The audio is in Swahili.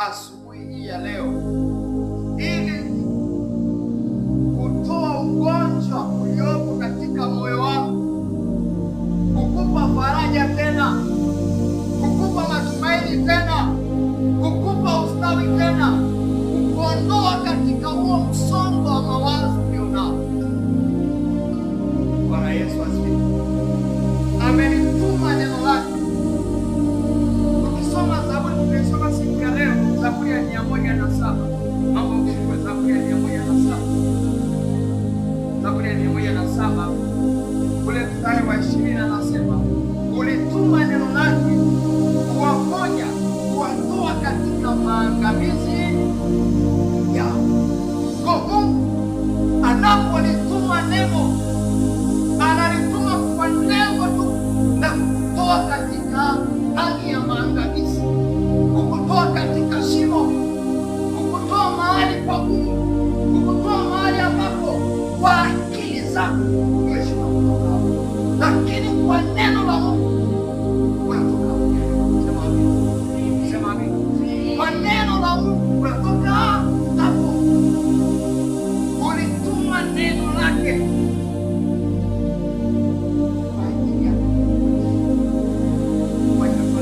asubuhi hii ya leo ili kutoa ugonjwa ulioko katika moyo wako, kukupa faraja tena, kukupa matumaini tena, kukupa ustawi tena, kuondoa katika huo msongo wa mawazo ulionao. Bwana Yesu asifiwe. Amenituma neno lake. Ukisoma Zaburi, tulisoma siku ya leo Zaburi ya 107. Mambo kwa Zaburi ya 107. Zaburi ya 107 ule mstari wa 20 anasema, ulituma neno lake kuwaponya, kuwatoa katika maangamizi yao. Kwa Mungu anapolituma neno, analituma kwa lengo tu na kutoa katika hali ya maangamizi, kukutoa katika shimo, kukutoa mahali pagumu, kukutoa mahali ambapo kwa akili zako umeshindwa kutoka, lakini kwa neno la Mungu unatoka. Sema amen. Sema amen. Kwa neno la Mungu unatoka hapo. Ulituma neno lake kwa ajili ya kwenda